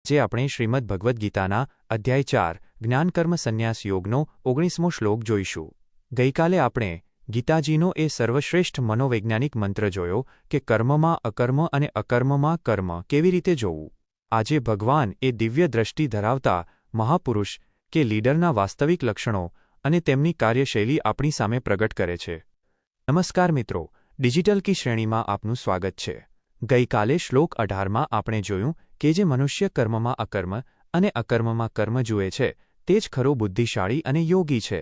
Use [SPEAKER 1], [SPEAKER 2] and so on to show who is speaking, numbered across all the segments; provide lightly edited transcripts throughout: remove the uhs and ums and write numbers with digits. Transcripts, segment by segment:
[SPEAKER 1] જે આપણે શ્રીમદ ભગવદ્ ગીતાના અધ્યાય 4 જ્ઞાનકર્મ સંન્યાસ યોગનો 19મો શ્લોક જોઈશું. ગઈકાલે આપણે ગીતાજીનો એ સર્વશ્રેષ્ઠ મનોવૈજ્ઞાનિક મંત્ર જોયો કે કર્મમાં અકર્મ અને અકર્મમાં કર્મ કેવી રીતે જોવું. આજે ભગવાન એ દિવ્ય દ્રષ્ટિ ધરાવતા મહાપુરુષ કે લીડરના વાસ્તવિક લક્ષણો અને તેમની કાર્યશૈલી આપણી સામે પ્રગટ કરે છે. નમસ્કાર મિત્રો, ડિજિટલ કી શ્રેણીમાં આપનું સ્વાગત છે. ગઈકાલે શ્લોક 18માં આપણે જોયું કે જે મનુષ્ય કર્મમાં અકર્મ અને અકર્મમાં કર્મ જુએ છે તે જ ખરો બુદ્ધિશાળી અને યોગી છે.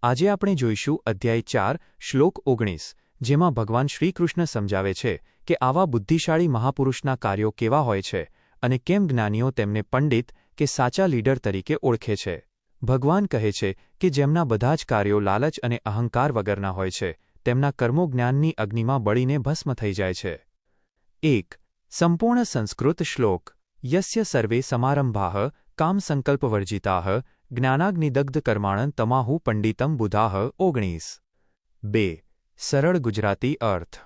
[SPEAKER 1] આજે આપણે જોઈશું અધ્યાય 4 શ્લોક 19, જેમાં ભગવાન શ્રીકૃષ્ણ સમજાવે છે કે આવા બુદ્ધિશાળી મહાપુરુષના કાર્યો કેવા હોય છે અને કેમ જ્ઞાનીઓ તેમને પંડિત કે સાચા લીડર તરીકે ઓળખે છે. ભગવાન કહે છે કે જેમના બધા જ કાર્યો લાલચ અને અહંકાર વગરના હોય છે તેમના કર્મો જ્ઞાનની અગ્નિમાં બળીને ભસ્મ થઈ જાય છે. 1. સંપૂર્ણ સંસ્કૃત શ્લોક. યસ્ય સર્વે સમારંભાઃ કામસંકલ્પવર્જિતાઃ જ્ઞાનાગ્નિદગ્ધ કર્માણં તમાહુ પંડિતમ બુધાઃ 19. 2. સરળ ગુજરાતી અર્થ.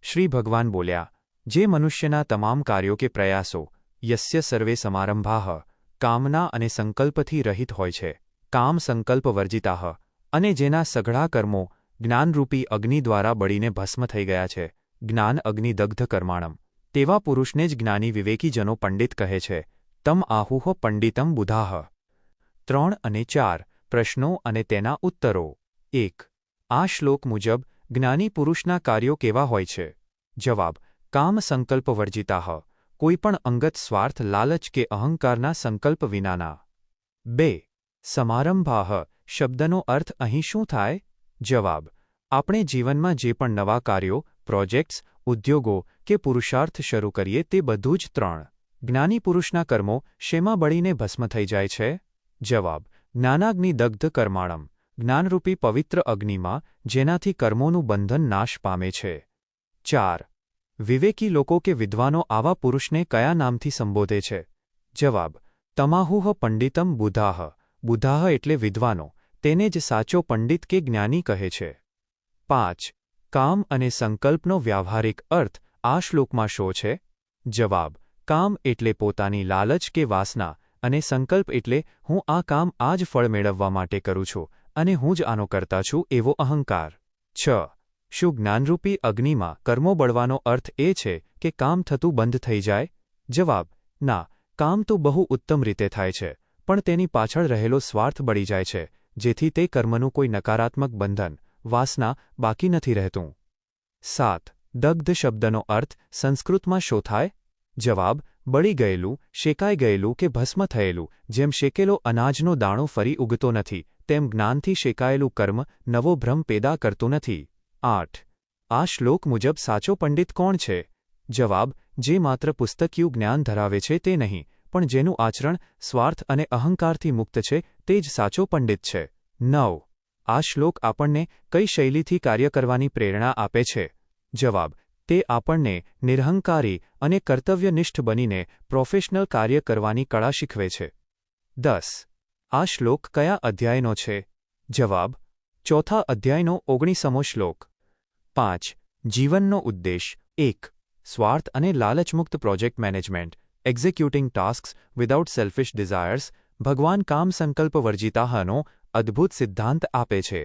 [SPEAKER 1] શ્રી ભગવાન બોલ્યા, જે મનુષ્યના તમામ કાર્યો કે પ્રયાસો યસ્ય સર્વે સમારંભાઃ કામના અને સંકલ્પથી રહિત હોય છે, કામ સંકલ્પ વર્જિતાઃ અને જેના સઘળા કર્મો જ્ઞાનરૂપી અગ્નિ દ્વારા બળીને ભસ્મ થઈ ગયા છે, જ્ઞાન અગ્નિદગ્ધ કર્માણમ, તેવા પુરુષને જ જ્ઞાની વિવેકીજનો પંડિત કહે છે. તમ આહુઃ પંડિતમ બુધાઃ. 3 અને 4 પ્રશ્નો અને તેના ઉત્તરો. 1. આ શ્લોક મુજબ જ્ઞાની પુરુષના કાર્યો કેવા હોય છે? જવાબ: કામ સંકલ્પ વર્જિતાઃ, કોઈપણ અંગત સ્વાર્થ, લાલચ કે અહંકારના સંકલ્પ વિનાના. 2. સમારંભાઃ શબ્દનો અર્થ અહીં શું થાય? જવાબ: આપણે જીવનમાં જે પણ નવા કાર્યો, પ્રોજેક્ટ્સ, ઉદ્યોગો કે પુરુષાર્થ શરૂ કરીએ તે બધું જ. 3. જ્ઞાની પુરુષના કર્મો શેમાં બળીને ભસ્મ થઈ જાય છે? જવાબ: જ્ઞાનાગ્નિ દગ્ધ કર્માણમ, જ્ઞાનરૂપી પવિત્ર અગ્નિમાં, જેનાથી કર્મોનું બંધન નાશ પામે છે. 4. વિવેકી લોકો કે વિદ્વાનો આવા પુરુષને કયા નામથી સંબોધે છે? જવાબ: તમાહુઃ પંડિતમ બુધાઃ. બુધાઃ એટલે વિદ્વાનો, તેને જ સાચો પંડિત કે જ્ઞાની કહે છે. 5. કામ અને સંકલ્પનો વ્યાવહારિક અર્થ આ શ્લોકમાં શો છે? જવાબ: કામ એટલે પોતાની લાલચ કે વાસના અને સંકલ્પ એટલે હું આ કામ આ જ ફળ મેળવવા માટે કરું છું અને હું જ આનો કરતા છું એવો અહંકાર. 6. શું જ્ઞાનરૂપી અગ્નિમાં કર્મો બળવાનો અર્થ એ છે કે કામ થતું બંધ થઈ જાય? જવાબ: ના, કામ તો બહુ ઉત્તમ રીતે થાય છે, પણ તેની પાછળ રહેલો સ્વાર્થ બળી જાય છે, જેથી તે કર્મનું કોઈ નકારાત્મક બંધન, વાસના બાકી નથી રહેતું. 7. દગ્ધ શબ્દનો અર્થ સંસ્કૃતમાં શો થાય? જવાબ: બળી ગયેલું, શેકાઈ ગયેલું કે ભસ્મ થયેલું. જેમ શેકેલો અનાજનો દાણો ફરી ઉગતો નથી, તેમ જ્ઞાનથી શેકાયેલું કર્મ નવો ભ્રમ પેદા કરતું નથી. 8. આ શ્લોક મુજબ સાચો પંડિત કોણ છે? જવાબ: જે માત્ર પુસ્તકિયું જ્ઞાન ધરાવે છે તે નહીં, પણ જેનું આચરણ સ્વાર્થ અને અહંકારથી મુક્ત છે તે જ સાચો પંડિત છે. 9. આ શ્લોક આપણને કઈ શૈલીથી કાર્ય કરવાની પ્રેરણા આપે છે? જવાબ: તે આપણને નિરહંકારી અને કર્તવ્યનિષ્ઠ બનીને પ્રોફેશનલ કાર્ય કરવાની કળા શીખવે છે. 10. આ શ્લોક કયા અધ્યાયનો છે? જવાબ: 4થા અધ્યાયનો 19મો શ્લોક. 5. જીવનનો ઉદ્દેશ. 1. સ્વાર્થ અને લાલચમુક્ત project management, executing tasks without selfish desires. ભગવાન કામ સંકલ્પ વર્જિતાઃનો અદ્ભુત સિદ્ધાંત આપે છે.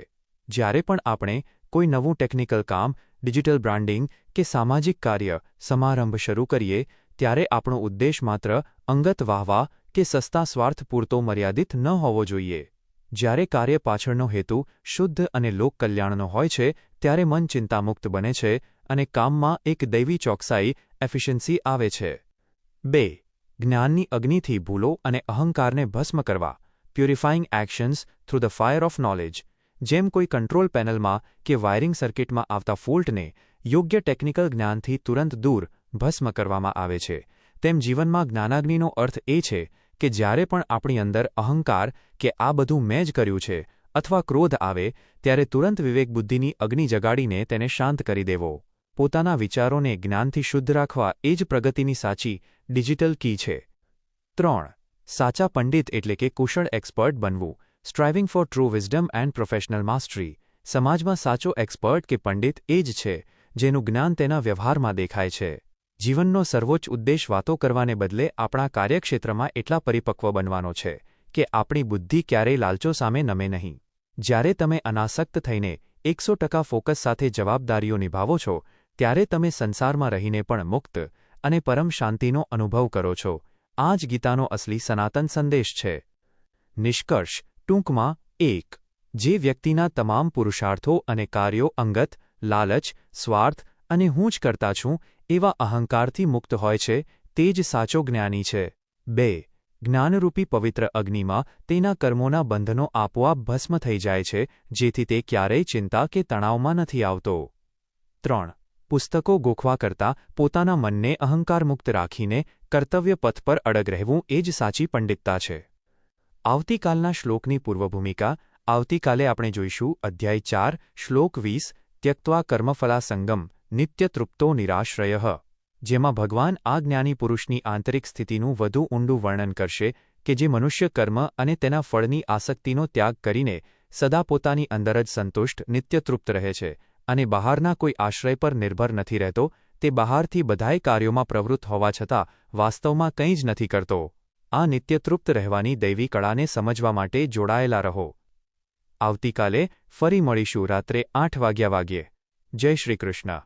[SPEAKER 1] જ્યારે પણ આપણે કોઈ નવું ટેકનિકલ કામ, ડિજિટલ બ્રાન્ડિંગ કે સામાજિક કાર્ય, સમારંભ શરૂ કરીએ ત્યારે આપણો ઉદ્દેશ માત્ર અંગત વાહવા કે સસ્તા સ્વાર્થ પૂરતો મર્યાદિત ન હોવો જોઈએ. જ્યારે કાર્ય પાછળનો હેતુ શુદ્ધ અને લોકકલ્યાણનો હોય છે ત્યારે મન ચિંતામુક્ત બને છે અને કામમાં એક દૈવી ચોકસાઈ, એફિશિયન્સી આવે છે. 2. જ્ઞાનની અગ્નિથી ભૂલો અને અહંકારને ભસ્મ કરવા. Purifying actions through the fire of knowledge. જેમ કોઈ કંટ્રોલ પેનલમાં કે વાયરિંગ સર્કિટમાં આવતા ફોલ્ટને યોગ્ય ટેકનિકલ જ્ઞાનથી તુરંત દૂર, ભસ્મ કરવામાં આવે છે, તેમ જીવનમાં જ્ઞાનાગ્નિનો અર્થ એ છે કે જ્યારે પણ આપણી અંદર અહંકાર કે આ બધું મેં જ કર્યું છે અથવા ક્રોધ આવે ત્યારે તુરંત વિવેકબુદ્ધિની અગ્નિ જગાડીને તેને શાંત કરી દેવો. પોતાના વિચારોને જ્ઞાનથી શુદ્ધ રાખવા એ જ પ્રગતિની સાચી ડિજિટલ કી છે. 3. સાચા પંડિત એટલે કે કુશળ એક્સપર્ટ બનવું. Striving for true wisdom and professional mastery. સમાજમાં સાચો એક્સપર્ટ કે પંડિત એ જ છે જેનું જ્ઞાન તેના વ્યવહારમાં દેખાય છે. જીવનનો સર્વોચ્ચ ઉદ્દેશ વાતો કરવાને બદલે આપણા કાર્યક્ષેત્રમાં એટલા પરિપક્વ બનવાનો છે કે આપણી બુદ્ધિ ક્યારેય લાલચો સામે નમે નહીં. જ્યારે તમે અનાસક્ત થઈને 100% ફોકસ સાથે જવાબદારીઓ નિભાવો છો ત્યારે તમે સંસારમાં રહીને પણ મુક્ત અને પરમ શાંતિનો અનુભવ કરો છો. આ જ ગીતાનો અસલી સનાતન સંદેશ છે. નિષ્કર્ષ ટૂંકમાં 1. જે વ્યક્તિના તમામ પુરુષાર્થો અને કાર્યો અંગત, લાલચ, સ્વાર્થ અને હું જ કરતા છું એવા અહંકારથી મુક્ત હોય છે તે જ સાચો જ્ઞાની છે. 2. જ્ઞાનરૂપી પવિત્ર અગ્નિમાં તેના કર્મોના બંધનો આપોઆપ ભસ્મ થઈ જાય છે જેથી તે ક્યારેય ચિંતા કે તણાવમાં નથી આવતો. 3. પુસ્તકો ગોખવા કરતાં પોતાના મનને અહંકારમુક્ત રાખીને કર્તવ્ય પથ પર અડગ રહેવું એ જ સાચી પંડિતતા છે. આવતીકાલના શ્લોકની પૂર્વભૂમિકા. આવતીકાલે આપણે જોઈશું અધ્યાય 4 શ્લોક 20 ત્યક્ત્વા કર્મફલાસંગમ નિત્ય તૃપ્તો નિરાશ્રયઃ, જેમાં ભગવાન આ જ્ઞાની પુરુષની આંતરિક સ્થિતિનું વધુ ઊંડું વર્ણન કરશે કે જે મનુષ્ય કર્મ અને તેના ફળની આસક્તિનો ત્યાગ કરીને સદા પોતાની અંદર જ સંતુષ્ટ નિત્ય તૃપ્ત રહે છે અને બહારના કોઈ આશ્રય પર નિર્ભર નથી રહેતો. તે બહારથી બધાય કાર્યોમાં પ્રવૃત્ત હોવા છતાં વાસ્તવમાં કંઈ જ નથી કરતો. આ નિત્ય તૃપ્ત રહેવાની દૈવી કળાને સમજવા માટે જોડાયેલા રહો. આવતીકાલે ફરી મળીશું રાત્રે 8 વાગ્યે. જય શ્રી કૃષ્ણ.